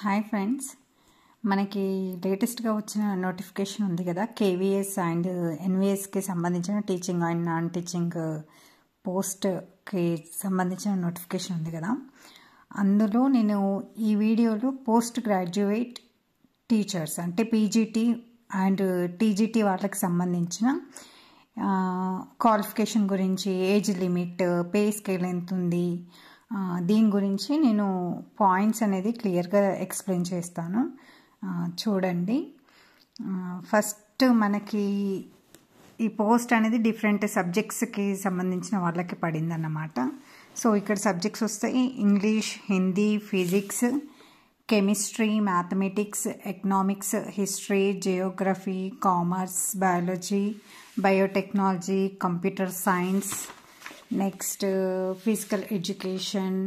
Hi friends, మనకి లేటెస్ట్గా వచ్చిన నోటిఫికేషన్ ఉంది కదా, కేవీఎస్ అండ్ ఎన్విఎస్కి సంబంధించిన టీచింగ్ అండ్ నాన్ టీచింగ్ పోస్ట్కి సంబంధించిన నోటిఫికేషన్ ఉంది కదా. అందులో నేను ఈ వీడియోలో పోస్ట్ గ్రాడ్యుయేట్ టీచర్స్ అంటే పీజీటీ అండ్ టీజీటీ వాళ్ళకి సంబంధించిన క్వాలిఫికేషన్ గురించి, ఏజ్ లిమిట్, పే స్కేల్ ఎంత ఉంది, దీని గురించి నేను పాయింట్స్ అనేది క్లియర్గా ఎక్స్ప్లెయిన్ చేస్తాను. చూడండి. ఫస్ట్ మనకి ఈ పోస్ట్ అనేది డిఫరెంట్ సబ్జెక్ట్స్కి సంబంధించిన వాళ్ళకి పడిందన్నమాట. సో ఇక్కడ సబ్జెక్ట్స్ వస్తాయి: English, Hindi, physics, chemistry, mathematics, economics, history, Geography, commerce, biology, biotechnology, computer science, next physical education,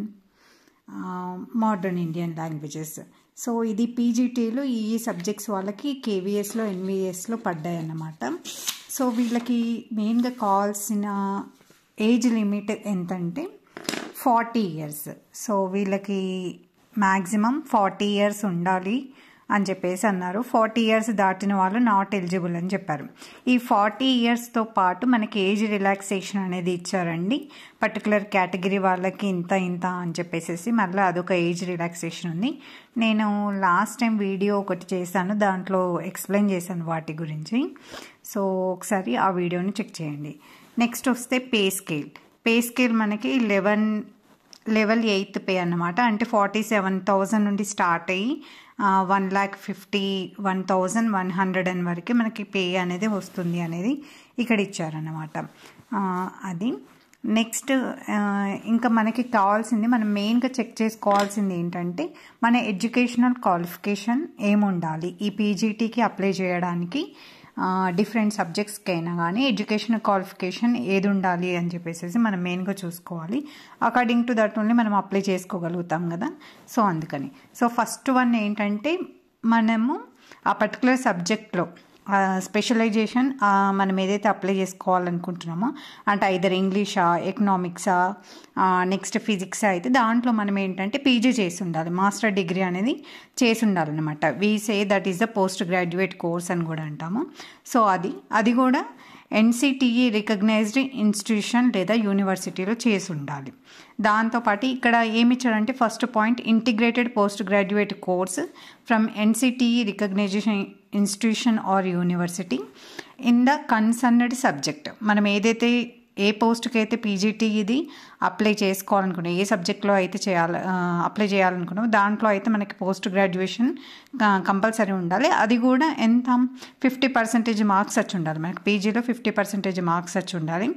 modern Indian languages. So ఇది పీజీటీలో ఈ సబ్జెక్ట్స్ వాళ్ళకి కేవీఎస్లో ఎన్విఎస్లో పడ్డాయి అన్నమాట. సో వీళ్ళకి మెయిన్గా కావాల్సిన ఏజ్ లిమిట్ ఎంతంటే 40 years. సో వీళ్ళకి మ్యాక్సిమం 40 years ఉండాలి అని చెప్పేసి అన్నారు. 40 years దాటిన వాళ్ళు నాట్ ఎలిజిబుల్ అని చెప్పారు. ఈ 40 yearsతో పాటు మనకి ఏజ్ రిలాక్సేషన్ అనేది ఇచ్చారండి. పర్టికులర్ కేటగిరీ వాళ్ళకి ఇంత అని చెప్పేసి మళ్ళీ అదొక ఏజ్ రిలాక్సేషన్ ఉంది. నేను లాస్ట్ టైం వీడియో ఒకటి చేశాను, దాంట్లో ఎక్స్ప్లెయిన్ చేశాను వాటి గురించి. సో ఒకసారి ఆ వీడియోని చెక్ చేయండి. నెక్స్ట్ వస్తే పే స్కేల్ మనకి లెవెల్ 8th పే అన్నమాట. అంటే 47,000 నుండి స్టార్ట్ అయ్యి 1,51,100 వరకు మనకి పే అనేది వస్తుంది అనేది ఇక్కడ ఇచ్చారన్నమాట. అది నెక్స్ట్ ఇంకా మనకి కావాల్సింది, మనం మెయిన్గా చెక్ చేసుకోవాల్సింది ఏంటంటే మన ఎడ్యుకేషనల్ క్వాలిఫికేషన్ ఏముండాలి. ఈ పీజీటీకి అప్లై చేయడానికి డిఫరెంట్ సబ్జెక్ట్స్కి అయినా కానీ ఎడ్యుకేషనల్ క్వాలిఫికేషన్ ఏది ఉండాలి అని చెప్పేసి మనం మెయిన్గా చూసుకోవాలి. అకార్డింగ్ టు దట్ ఓన్లీ మనం అప్లై చేసుకోగలుగుతాం కదా. సో అందుకని ఫస్ట్ వన్ ఏంటంటే మనము ఆ పర్టికులర్ సబ్జెక్ట్లో స్పెషలైజేషన్ మనం ఏదైతే అప్లై చేసుకోవాలనుకుంటున్నామో, అంటే ఐదర్ ఇంగ్లీషా, ఎకనామిక్సా, నెక్స్ట్ ఫిజిక్సా అయితే దాంట్లో మనం ఏంటంటే పీజీ చేసి ఉండాలి, మాస్టర్ డిగ్రీ అనేది చేసి ఉండాలన్నమాట. We say that is the post graduate course అని కూడా అంటాము. సో అది కూడా ఎన్సిటిఈ రికగ్నైజ్డ్ ఇన్స్టిట్యూషన్ లేదా యూనివర్సిటీలో చేసి ఉండాలి. దాంతోపాటు ఇక్కడ ఏమి ఇచ్చారంటే first point, integrated post graduate course from NCTE recognition institution or university in the concerned subject. మనం ఏదైతే ఏ పోస్ట్కి అయితే పీజీటీ ఇది అప్లై చేసుకోవాలనుకున్నాం, ఏ సబ్జెక్ట్లో అయితే అప్లై చేయాలనుకున్నాం దాంట్లో అయితే మనకి పోస్ట్ గ్రాడ్యుయేషన్ కంపల్సరీ ఉండాలి. అది కూడా ఎంత, 50% మార్క్స్ వచ్చి ఉండాలి. మనకి పీజీలో 50% మార్క్స్ వచ్చి ఉండాలి.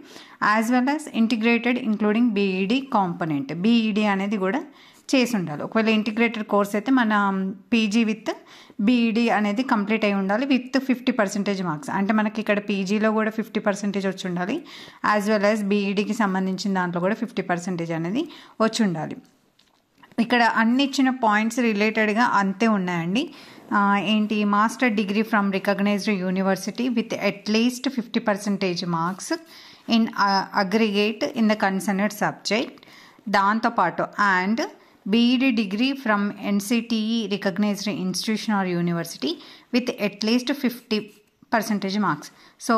As well as integrated including BEd component, BEd అనేది కూడా చేసి ఉండాలి. ఒకవేళ ఇంటిగ్రేటెడ్ కోర్స్ అయితే మన పీజీ విత్ బీఈడి అనేది కంప్లీట్ అయి ఉండాలి విత్ 50% మార్క్స్. అంటే మనకి ఇక్కడ పీజీలో కూడా 50% వచ్చి ఉండాలి, యాజ్ వెల్ యాజ్ బీఈడికి సంబంధించిన దాంట్లో కూడా 50% అనేది వచ్చి ఉండాలి. ఇక్కడ అన్ని ఇచ్చిన పాయింట్స్ రిలేటెడ్గా అంతే ఉన్నాయండి. ఏంటి, master degree from recognized university with at least 50% marks in aggregate in the concerned subject. దాంతోపాటు and BEd degree from NCTE recognised institution or university with at least 50% marks. So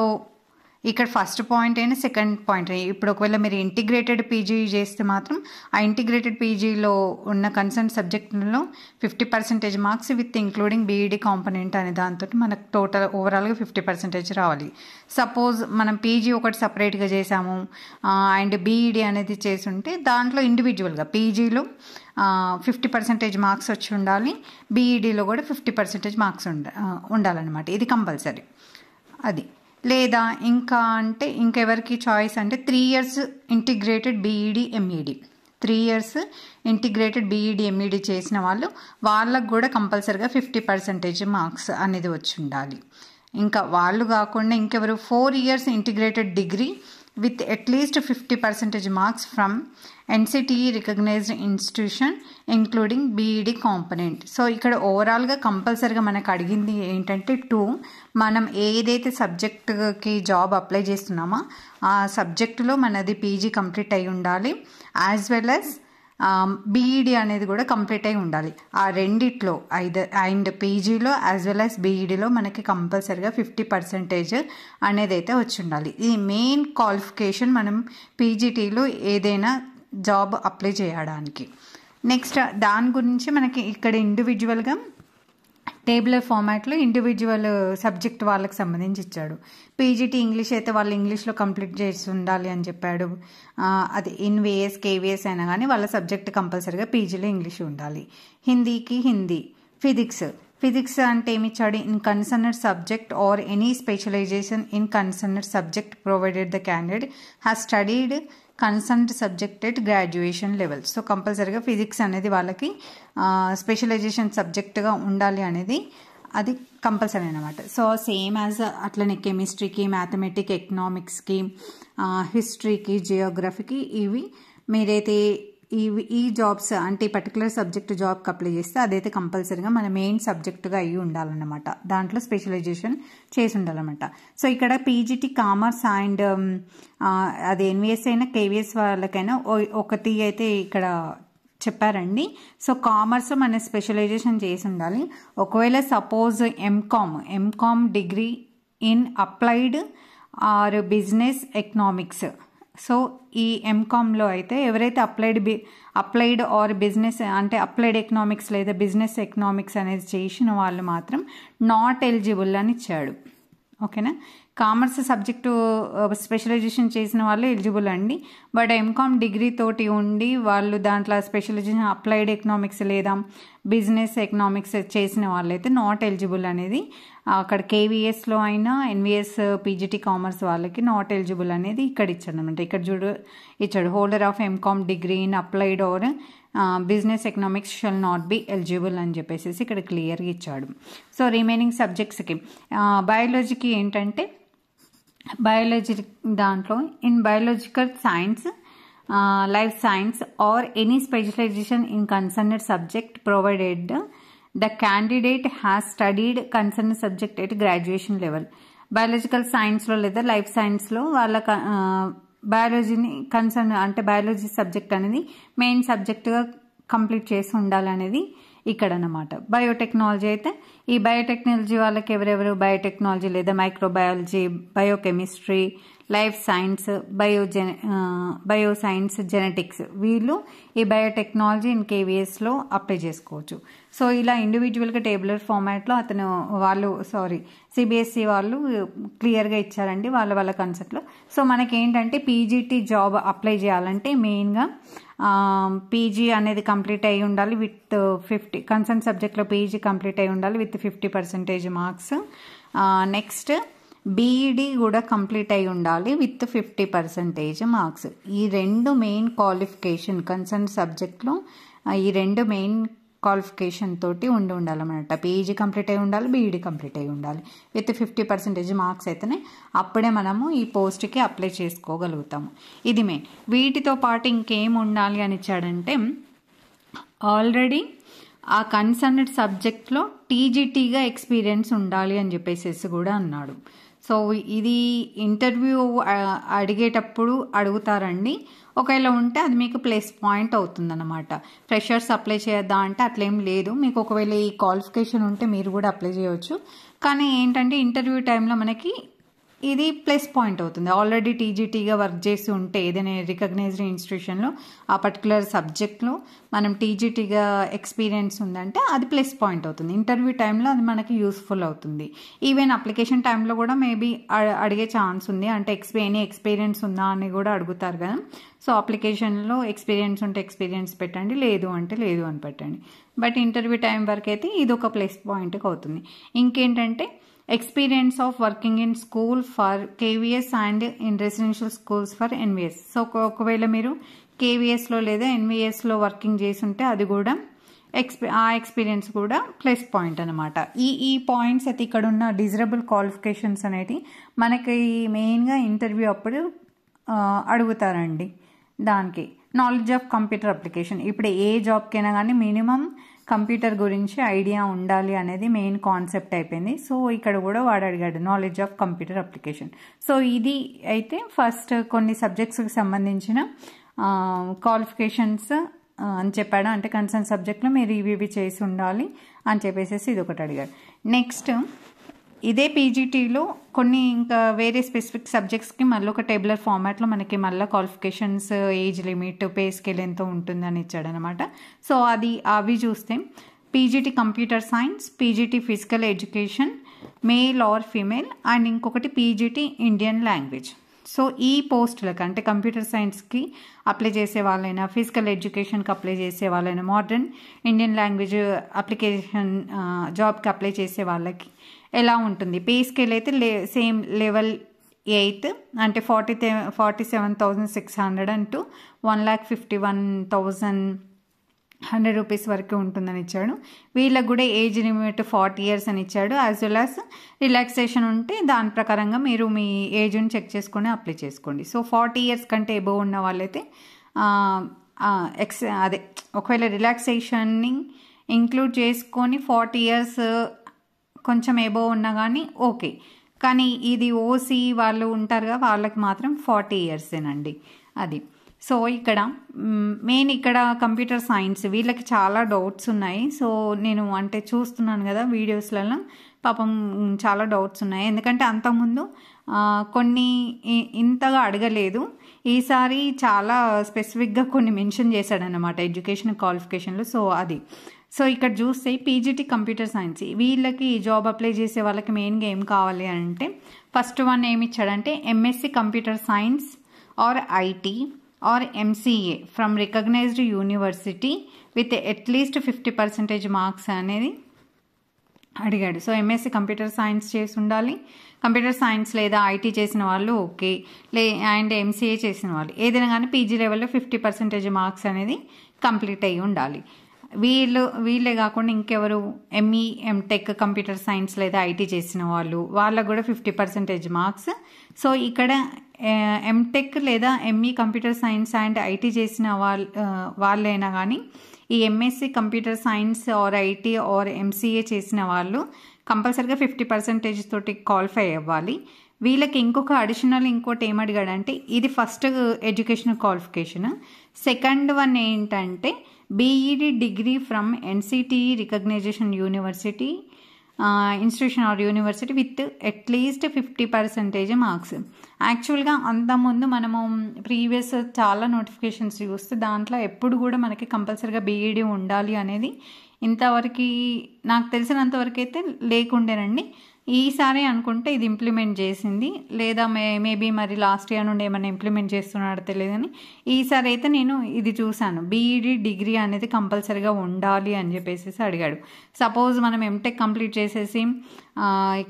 ఇక్కడ ఫస్ట్ పాయింట్ అయినా సెకండ్ పాయింట్ అయినా, ఇప్పుడు ఒకవేళ మీరు integrated PG చేస్తే మాత్రం ఆ ఇంటిగ్రేటెడ్ పీజీలో ఉన్న కన్సర్న్ సబ్జెక్టులో 50% marks with including BEd component అనే దాంతో మనకు టోటల్ ఓవరాల్గా 50% రావాలి. సపోజ్ మనం పీజీ ఒకటి సపరేట్గా చేసాము అండ్ బీఈడి అనేది చేసి ఉంటే దాంట్లో ఇండివిజువల్గా పీజీలో 50% మార్క్స్ వచ్చి ఉండాలి, బీఈడిలో కూడా 50% మార్క్స్ ఉండాలన్నమాట. ఇది కంపల్సరీ. అది లేదా ఇంకా అంటే ఇంకెవరికి చాయిస్ అంటే 3 years integrated BEd MEd, 3 years integrated BEd MEd చేసిన వాళ్ళకు కూడా కంపల్సరీగా 50% మార్క్స్ అనేది వచ్చి ఉండాలి. ఇంకా వాళ్ళు కాకుండా ఇంకెవరు 4 years integrated degree with at least 50% marks from NCTE recognised institution including BEd component. So ఇక్కడ ఓవరాల్గా కంపల్సరీగా మనకు అడిగింది ఏంటంటే 2, మనం ఏదైతే సబ్జెక్టుకి జాబ్ అప్లై చేస్తున్నామో ఆ సబ్జెక్టులో మనది పీజీ కంప్లీట్ అయి ఉండాలి, యాజ్ వెల్ యాజ్ బీఈడి అనేది కూడా కంప్లీట్ అయి ఉండాలి. ఆ రెండిట్లో అండ్ పీజీలో యాజ్ వెల్ యాజ్ బీఈడిలో మనకి కంపల్సరీగా 50% అనేది అయితే వచ్చి ఉండాలి. ఇది మెయిన్ క్వాలిఫికేషన్ మనం పీజీటీలో ఏదైనా జాబ్ అప్లై చేయడానికి. నెక్స్ట్ దాని గురించి మనకి ఇక్కడ ఇండివిజువల్గా టేబులర్ ఫార్మాట్లో ఇండివిజువల్ సబ్జెక్ట్ వాళ్ళకి సంబంధించి ఇచ్చాడు. పీజీటీ ఇంగ్లీష్ అయితే వాళ్ళు ఇంగ్లీష్లో కంప్లీట్ చేసి ఉండాలి అని చెప్పాడు. అది ఇన్విఎస్ కేవీఎస్ అయినా కానీ వాళ్ళ సబ్జెక్ట్ కంపల్సరీగా పీజీలో ఇంగ్లీష్ ఉండాలి. హిందీకి హిందీ. ఫిజిక్స్ అంటే ఏమి ఇచ్చాడు? In concerned subject or any specialization in concerned subject provided the candidate has studied concerned subject at graduation level. So కంపల్సరీగా ఫిజిక్స్ అనేది వాళ్ళకి స్పెషలైజేషన్ సబ్జెక్ట్గా ఉండాలి అనేది అది కంపల్సరీ అనమాట. సో సేమ్ యాజ్ అట్లనే కెమిస్ట్రీకి, మ్యాథమెటిక్, ఎకనామిక్స్కి, హిస్టరీకి, జియోగ్రఫీకి ఇవి మీరైతే ఈ జాబ్స్ అంటే పర్టికులర్ సబ్జెక్ట్ జాబ్కి అప్లై చేస్తే అదైతే కంపల్సరీగా మన మెయిన్ సబ్జెక్టుగా అయ్యి ఉండాలన్నమాట. దాంట్లో స్పెషలైజేషన్ చేసి ఉండాలన్నమాట. సో ఇక్కడ పీజీటీ కామర్స్ అండ్ అది ఎన్విఎస్ అయినా కేవీఎస్ వాళ్ళకైనా ఒకటి అయితే ఇక్కడ చెప్పారండి. సో కామర్స్ మన స్పెషలైజేషన్ చేసి ఉండాలి. ఒకవేళ suppose MCom degree in applied or business economics. So ఈ ఎంకామ్లో అయితే ఎవరైతే అప్లైడ్ ఆర్ బిజినెస్ అంటే అప్లైడ్ ఎకనామిక్స్ లేదా బిజినెస్ ఎకనామిక్స్ అనేది చేసిన వాళ్ళు మాత్రం నాట్ ఎలిజిబుల్ అని ఇచ్చాడు. ఓకేనా? కామర్స్ సబ్జెక్టు స్పెషలైజేషన్ చేసిన వాళ్ళు ఎలిజిబుల్ అండి. బట్ ఎంకామ్ డిగ్రీ తోటి ఉండి వాళ్ళు దాంట్లో స్పెషలైజేషన్ అప్లైడ్ ఎకనామిక్స్ లేదా బిజినెస్ ఎకనామిక్స్ చేసిన వాళ్ళైతే నాట్ ఎలిజిబుల్ అనేది అక్కడ కేవీఎస్లో అయినా ఎన్విఎస్ పీజీటీ కామర్స్ వాళ్ళకి నాట్ ఎలిజిబుల్ అనేది ఇక్కడ ఇచ్చాడు అనమాట. ఇక్కడ ఇచ్చాడు holder of MCom degree in applied or business economics shall not be eligible అని చెప్పేసి ఇక్కడ క్లియర్గా ఇచ్చాడు. సో రిమైనింగ్ సబ్జెక్ట్స్కి బయాలజీకి ఏంటంటే బయాలజీ దాంట్లో in biological science, life science or any specialization in concerned subject provided the candidate has studied concern subject at graduation level. Biological సైన్స్లో లేదా life సైన్స్లో వాళ్ళ బయాలజీని కన్సర్న్ అంటే బయాలజీ సబ్జెక్ట్ అనేది మెయిన్ సబ్జెక్టుగా కంప్లీట్ చేసి ఉండాలనేది ఇక్కడ అన్నమాట. బయోటెక్నాలజీ అయితే ఈ బయోటెక్నాలజీ వాళ్ళకి ఎవరెవరు బయోటెక్నాలజీ లేదా microbiology, biochemistry, life science, bioscience, genetics వీళ్ళు ఈ బయోటెక్నాలజీ ఇన్ కేవీఎస్లో అప్లై చేసుకోవచ్చు. సో ఇలా ఇండివిజువల్గా టేబులర్ ఫార్మాట్లో సిబిఎస్ఈ వాళ్ళు క్లియర్గా ఇచ్చారండి వాళ్ళ కన్సెప్ట్లో. సో మనకేంటంటే పీజీటీ జాబ్ అప్లై చేయాలంటే మెయిన్గా పీజీ అనేది కంప్లీట్ అయి ఉండాలి విత్ 50 కన్సర్న్ సబ్జెక్ట్లో పీజీ కంప్లీట్ అయి ఉండాలి విత్ 50% మార్క్స్. నెక్స్ట్ బీఈడి కూడా కంప్లీట్ అయి ఉండాలి విత్ 50% మార్క్స్. ఈ రెండు మెయిన్ క్వాలిఫికేషన్ కన్సర్న్ సబ్జెక్ట్లో ఈ రెండు మెయిన్ క్వాలిఫికేషన్ తోటి ఉండాలన్నమాట. పీజీ కంప్లీట్ అయి ఉండాలి, బీఈడి కంప్లీట్ అయి ఉండాలి విత్ 50% మార్క్స్ అయితేనే అప్పుడే మనము ఈ పోస్ట్కి అప్లై చేసుకోగలుగుతాము. ఇది మెయిన్. వీటితో పాటు ఇంకేం ఉండాలి అని ఇచ్చాడంటే ఆల్రెడీ ఆ కన్సర్న్డ్ సబ్జెక్ట్లో టీజీటీగా ఎక్స్పీరియన్స్ ఉండాలి అని చెప్పేసి కూడా అన్నాడు. సో ఇది ఇంటర్వ్యూ అడిగేటప్పుడు అడుగుతారండి. ఒకవేళ ఉంటే అది మీకు ప్లస్ పాయింట్ అవుతుందన్నమాట. ఫ్రెషర్స్ అప్లై చేయొద్దా అంటే అట్లేం లేదు. మీకు ఒకవేళ ఈ క్వాలిఫికేషన్ ఉంటే మీరు కూడా అప్లై చేయవచ్చు. కానీ ఏంటంటే ఇంటర్వ్యూ టైంలో మనకి ఇది ప్లస్ పాయింట్ అవుతుంది. ఆల్రెడీ టీజీటీగా వర్క్ చేసి ఉంటే ఏదైనా రికగ్నైజ్డ్ ఇన్స్టిట్యూషన్లో ఆ పర్టికులర్ సబ్జెక్ట్లో మనం టీజీటీగా ఎక్స్పీరియన్స్ ఉందంటే అది ప్లస్ పాయింట్ అవుతుంది. ఇంటర్వ్యూ టైంలో అది మనకి యూస్ఫుల్ అవుతుంది. ఈవెన్ అప్లికేషన్ టైంలో కూడా మేబీ అడిగే ఛాన్స్ ఉంది. అంటే ఎనీ ఎక్స్పీరియన్స్ ఉందా అని కూడా అడుగుతారు కదా. సో అప్లికేషన్లో ఎక్స్పీరియన్స్ ఉంటే ఎక్స్పీరియన్స్ పెట్టండి, లేదు అంటే లేదు అని పెట్టండి. బట్ ఇంటర్వ్యూ టైం వరకు అయితే ఇది ఒక ప్లస్ పాయింట్గా అవుతుంది. ఇంకేంటంటే experience of working in school for KVS and in residential schools for NVS. So ఒకవేళ మీరు కేవీఎస్లో లేదా ఎన్విఎస్లో వర్కింగ్ చేసి ఉంటే అది కూడా ఆ ఎక్స్పీరియన్స్ కూడా ప్లస్ పాయింట్ అనమాట. ఈ పాయింట్స్ అయితే ఇక్కడ ఉన్న డిజరబుల్ క్వాలిఫికేషన్స్ అనేవి మనకి మెయిన్గా ఇంటర్వ్యూ అప్పుడు అడుగుతారండి. దానికి నాలెడ్జ్ ఆఫ్ కంప్యూటర్ అప్లికేషన్. ఇప్పుడు ఏ జాబ్కైనా కానీ మినిమం కంప్యూటర్ గురించి ఐడియా ఉండాలి అనేది మెయిన్ కాన్సెప్ట్ అయిపోయింది. సో ఇక్కడ కూడా వాడు అడిగాడు knowledge of computer application. So ఇది అయితే ఫస్ట్ కొన్ని సబ్జెక్ట్స్కి సంబంధించిన క్వాలిఫికేషన్స్ అని చెప్పాడు. అంటే కన్సర్న్ సబ్జెక్ట్లో మీరు ఇవి చేసి ఉండాలి అని చెప్పేసి ఇది ఒకటి అడిగాడు. నెక్స్ట్ ఇదే పీజీటీలో కొన్ని ఇంకా వేరే స్పెసిఫిక్ సబ్జెక్ట్స్కి మళ్ళీ ఒక టేబులర్ ఫార్మాట్లో మనకి మళ్ళీ qualifications, age limit, pay scale ఎంతో ఉంటుందని ఇచ్చాడనమాట. సో అవి చూస్తే PGT computer science, PGT physical education male or female, and ఇంకొకటి పీజీటీ ఇండియన్ లాంగ్వేజ్. సో ఈ పోస్టులకు అంటే కంప్యూటర్ సైన్స్కి అప్లై చేసే వాళ్ళైనా, ఫిజికల్ ఎడ్యుకేషన్కి అప్లై చేసే వాళ్ళైనా, మోడర్న్ ఇండియన్ లాంగ్వేజ్ అప్లికేషన్ జాబ్కి అప్లై చేసే వాళ్ళకి ఎలా ఉంటుంది? పే స్కేల్ అయితే సేమ్ లెవెల్ 8 అంటే 47,600 టు 1,51,100 రూపీస్ వరకు ఉంటుందని ఇచ్చాడు. వీళ్ళకి కూడా ఏజ్ లిమిట్ 40 years అని ఇచ్చాడు. యాజ్ వెల్ యాజ్ రిలాక్సేషన్ ఉంటే దాని ప్రకారంగా మీరు మీ ఏజ్ని చెక్ చేసుకొని అప్లై చేసుకోండి. సో 40 years కంటే ఎబోవ్ ఉన్న వాళ్ళైతే ఒకవేళ రిలాక్సేషన్ని ఇంక్లూడ్ చేసుకొని 40 years కొంచెం ఎబోవ్ ఉన్నా కానీ ఓకే. కానీ ఇది ఓసీ వాళ్ళు ఉంటారుగా, వాళ్ళకి మాత్రం 40 years అది. సో ఇక్కడ మెయిన్ ఇక్కడ కంప్యూటర్ సైన్స్ వీళ్ళకి చాలా డౌట్స్ ఉన్నాయి. సో నేను అంటే చూస్తున్నాను కదా వీడియోస్లలో, పాపం చాలా డౌట్స్ ఉన్నాయి. ఎందుకంటే అంతకుముందు కొన్ని ఇంతగా అడగలేదు, ఈసారి చాలా స్పెసిఫిక్గా కొన్ని మెన్షన్ చేశాడనమాట ఎడ్యుకేషన్ క్వాలిఫికేషన్లో. సో ఇక్కడ చూస్తే పీజీటీ కంప్యూటర్ సైన్స్ వీళ్ళకి జాబ్ అప్లై చేసే వాళ్ళకి మెయిన్గా ఏం కావాలి అంటే, ఫస్ట్ వన్ ఏమి ఇచ్చాడంటే MSc computer science or IT or MCA from recognized university with at least 50% marks అనేది అడిగాడు. సో ఎంఎస్సి కంప్యూటర్ సైన్స్ చేసి ఉండాలి, కంప్యూటర్ సైన్స్ లేదా ఐటీ చేసిన వాళ్ళు ఓకే, అండ్ ఎంసీఏ చేసిన వాళ్ళు ఏదైనా కానీ పీజీ లెవెల్లో 50% మార్క్స్ అనేది కంప్లీట్ అయ్యి ఉండాలి. వీళ్ళే కాకుండా ఇంకెవరు ఎంఈ, ఎంటెక్ కంప్యూటర్ సైన్స్ లేదా ఐటీ చేసిన వాళ్ళకు కూడా 50% మార్క్స్. సో ఇక్కడ ఎంటెక్ లేదా ME computer science and IT చేసిన వాళ్ళైనా కానీ ఈ MSc computer science or IT or MCA చేసిన వాళ్ళు కంపల్సరీగా 50% తోటి క్వాలిఫై అవ్వాలి. వీళ్ళకి ఇంకోటి ఏమడిగాడంటే, ఇది first educational qualification. Second one ఏంటంటే BEd degree from NCTE recognition university institution or university with at least 50% marks. యాక్చువల్గా అంతకుముందు మనము ప్రీవియస్ చాలా నోటిఫికేషన్స్ చూస్తే దాంట్లో ఎప్పుడు కూడా మనకి కంపల్సరీగా బీఈడి ఉండాలి అనేది ఇంతవరకు నాకు తెలిసినంతవరకు అయితే లేకుండేనండి. ఈసారి అనుకుంటే ఇది ఇంప్లిమెంట్ చేసింది, లేదా మేబీ మరి లాస్ట్ ఇయర్ నుండి ఏమైనా ఇంప్లిమెంట్ చేస్తున్నాడో తెలియదు. కానీ ఈసారి అయితే నేను ఇది చూశాను, బీఈడి డిగ్రీ అనేది కంపల్సరీగా ఉండాలి అని చెప్పేసి అడిగాడు. సపోజ్ మనం ఎంటెక్ కంప్లీట్ చేసేసి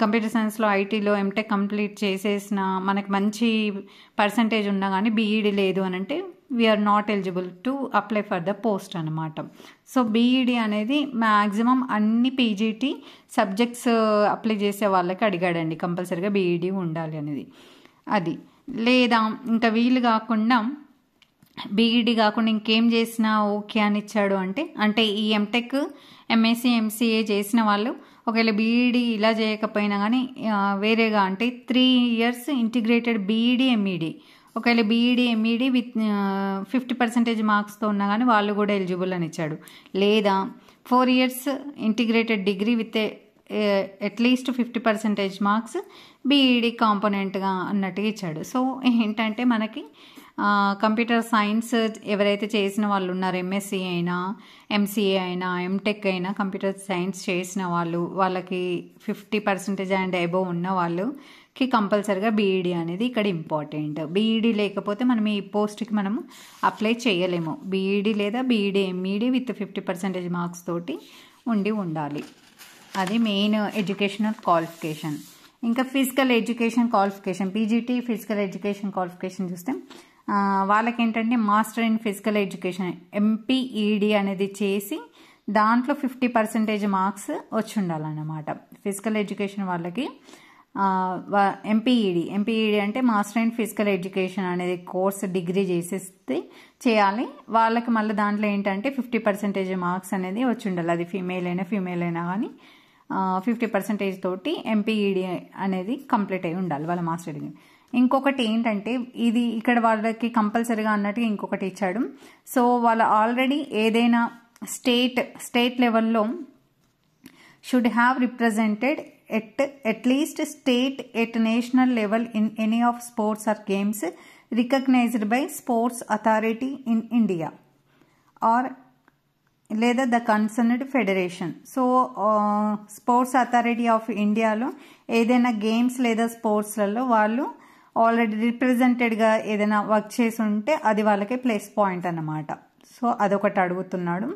కంప్యూటర్ సైన్స్లో ఐటీలో ఎంటెక్ కంప్లీట్ చేసేసిన మనకి మంచి పర్సంటేజ్ ఉన్నా కానీ బీఈడి లేదు అని అంటే we're not eligible to apply for the post అనమాట. సో బీఈడి అనేది మ్యాక్సిమం అన్ని పీజీటీ సబ్జెక్ట్స్ అప్లై చేసే వాళ్ళకి అడిగాడండి, కంపల్సరీగా బీఈడి ఉండాలి అనేది. అది లేదా ఇంకా వీళ్ళు కాకుండా బీఈడి కాకుండా ఇంకేం చేసినా ఓకే అని ఇచ్చాడు. అంటే ఈ ఎంటెక్, ఎంఎస్సి, ఎంసీఏ చేసిన వాళ్ళు ఒకవేళ బీఈడి ఇలా చేయకపోయినా కానీ వేరేగా అంటే 3 years ఇంటిగ్రేటెడ్ బీఈడి, ఎంఈడి, ఒకవేళ బీఈడి, ఎంఈడి విత్ 50% మార్క్స్తో ఉన్నా కానీ వాళ్ళు కూడా ఎలిజిబుల్ అని ఇచ్చాడు. లేదా 4 years integrated degree with at least 50% marks BEd కాంపోనెంట్గా అన్నట్టుగా ఇచ్చాడు. సో ఏంటంటే మనకి కంప్యూటర్ సైన్స్ ఎవరైతే చేసిన వాళ్ళు ఉన్నారో, ఎంఎస్సి అయినా, ఎంసీఏ అయినా, ఎంటెక్ అయినా, కంప్యూటర్ సైన్స్ చేసిన వాళ్ళకి 50% అండ్ అబోవ్ ఉన్న వాళ్ళకి కంపల్సరీగా బీఈడి అనేది ఇక్కడ ఇంపార్టెంట్. బీఈడి లేకపోతే మనం ఈ పోస్ట్కి మనము అప్లై చేయలేము. బీఈడి లేదా బీఈడి, ఎంఈడి విత్ 50% మార్క్స్ తోటి ఉండాలి. అది మెయిన్ ఎడ్యుకేషనల్ క్వాలిఫికేషన్. ఇంకా physical education qualification, PGT physical education qualification చూస్తే వాళ్ళకి ఏంటంటే master in physical education MPEd అనేది చేసి దాంట్లో 50% మార్క్స్ వచ్చి ఉండాలన్నమాట. ఫిజికల్ ఎడ్యుకేషన్ వాళ్ళకి ఎంపీఈడి అంటే మాస్టర్ ఇన్ ఫిజికల్ ఎడ్యుకేషన్ అనేది కోర్స్ డిగ్రీ చేయాలి. వాళ్ళకి మళ్ళీ దాంట్లో ఏంటంటే 50% మార్క్స్ అనేది వచ్చి ఉండాలి. అది ఫీమేల్ అయినా కానీ 50% తోటి ఎంపీఈడి అనేది కంప్లీట్ అయి ఉండాలి వాళ్ళ మాస్టర్ డిగ్రీ. ఇంకొకటి ఏంటంటే ఇది ఇక్కడ వాళ్ళకి కంపల్సరీగా అన్నట్టుగా ఇంకొకటి ఇచ్చాడు. సో వాళ్ళు ఆల్రెడీ ఏదైనా స్టేట్ లెవెల్లో should have represented at least state at national level in any of sports or games recognized by sports authority in India or లేదా the concerned federation. So sports authority of ఇండియాలో ఏదైనా games లేదా స్పోర్ట్స్లలో వాళ్ళు already రిప్రజెంటెడ్గా ఏదైనా work చేసి ఉంటే అది వాళ్ళకి ప్లస్ పాయింట్ అన్నమాట. సో అదొకటి అడుగుతున్నాడు.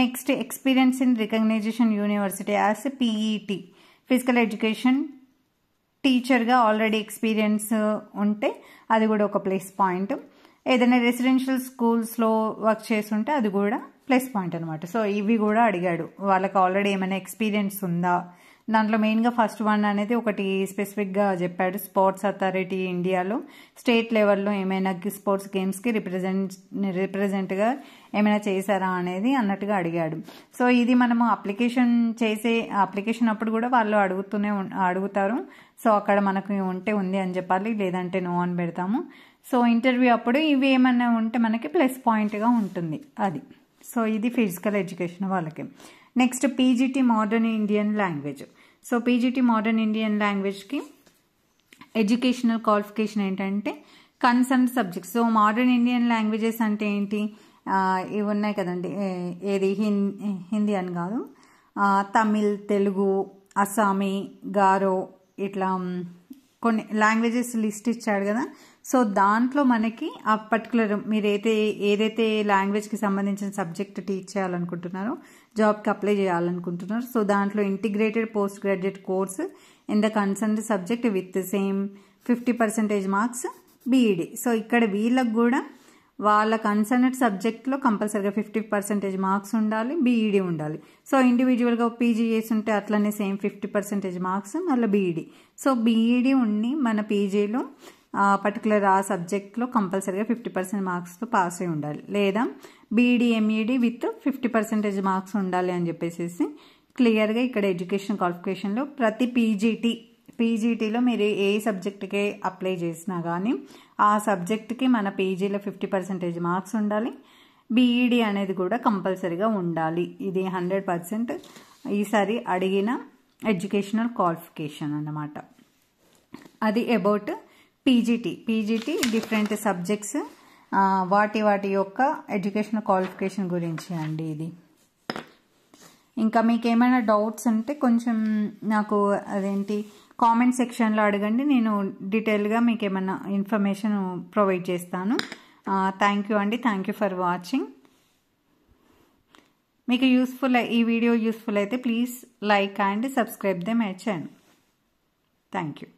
Next experience in recognition university as PET physical education టీచర్గా ఆల్రెడీ ఎక్స్పీరియన్స్ ఉంటే అది కూడా ఒక ప్లస్ పాయింట్. ఏదైనా రెసిడెన్షియల్ స్కూల్స్లో వర్క్ చేసి ఉంటే అది కూడా ప్లస్ పాయింట్ అనమాట. సో ఇవి కూడా అడిగాడు, వాళ్ళకి ఆల్రెడీ ఏమైనా ఎక్స్పీరియన్స్ ఉందా. దాంట్లో మెయిన్గా ఫస్ట్ వన్ అనేది ఒకటి స్పెసిఫిక్గా చెప్పాడు, స్పోర్ట్స్ అథారిటీ ఇండియాలో స్టేట్ లెవెల్లో ఏమైనా స్పోర్ట్స్ గేమ్స్కి రిప్రజెంట్గా ఏమైనా చేశారా అనేది అన్నట్టుగా అడిగాడు. సో ఇది మనము అప్లికేషన్ అప్పుడు కూడా వాళ్ళు అడుగుతారు. సో అక్కడ మనకు ఉంటే ఉంది అని చెప్పాలి, లేదంటే నో అని పెడతాము. సో ఇంటర్వ్యూ అప్పుడు ఇవి ఏమన్నా ఉంటే మనకి ప్లస్ పాయింట్గా ఉంటుంది అది. సో ఇది ఫిజికల్ ఎడ్యుకేషన్ వాళ్ళకి. Next PGT modern Indian language. So PGT modern Indian లాంగ్వేజ్కి ఎడ్యుకేషనల్ క్వాలిఫికేషన్ ఏంటంటే concern subjects. So modern Indian languages అంటే ఏంటి, ఇవి ఉన్నాయి కదండి, ఏది హిందీ అని కాదు, తమిళ్, తెలుగు, అస్సామీ, గారో, ఇట్లా కొన్ని లాంగ్వేజెస్ లిస్ట్ ఇచ్చాడు కదా. సో దాంట్లో మనకి ఆ పర్టికులర్ మీరు ఏదైతే లాంగ్వేజ్కి సంబంధించిన సబ్జెక్ట్ టీచ్ చేయాలనుకుంటున్నారో, జాబ్కి అప్లై చేయాలనుకుంటున్నారు, సో దాంట్లో integrated post graduate course in the concerned subject with same 50% marks BEd. So ఇక్కడ వీళ్ళకు కూడా వాళ్ళ కన్సర్న్డ్ సబ్జెక్ట్లో కంపల్సరీగా 50% మార్క్స్ ఉండాలి, బీఈడి ఉండాలి. సో ఇండివిజువల్గా పీజీ చేసి ఉంటే అట్లనే సేమ్ 50% మార్క్స్ మళ్ళీ బీఈడి. సో బీఈడి ఉండి మన పీజీలో పర్టికులర్ ఆ సబ్జెక్ట్లో కంపల్సరీగా 50% మార్క్స్తో పాస్ అయి ఉండాలి, లేదా బీఈడి ఎంఈడి విత్ 50% మార్క్స్ ఉండాలి అని చెప్పేసి క్లియర్గా ఇక్కడ ఎడ్యుకేషన్ క్వాలిఫికేషన్లో ప్రతి పీజీటీలో మీరు ఏ సబ్జెక్ట్కి అప్లై చేసినా కానీ ఆ సబ్జెక్ట్కి మన పీజీలో 50% మార్క్స్ ఉండాలి, బీఈడి అనేది కూడా కంపల్సరీగా ఉండాలి. ఇది 100% ఈసారి అడిగిన ఎడ్యుకేషనల్ క్వాలిఫికేషన్ అన్నమాట. అది అబౌట్ పీజీటీ డిఫరెంట్ సబ్జెక్ట్స్ వాటి యొక్క ఎడ్యుకేషనల్ క్వాలిఫికేషన్ గురించి అండి ఇది. ఇంకా మీకు ఏమైనా డౌట్స్ ఉంటే కొంచెం నాకు అదేంటి కామెంట్ సెక్షన్లో అడగండి, నేను డీటెయిల్గా మీకు ఏమైనా ఇన్ఫర్మేషన్ ప్రొవైడ్ చేస్తాను. థ్యాంక్ యూ అండి, థ్యాంక్ యూ ఫర్ వాచింగ్. మీకు ఈ వీడియో యూస్ఫుల్ అయితే please like and subscribe my channel. Thank you.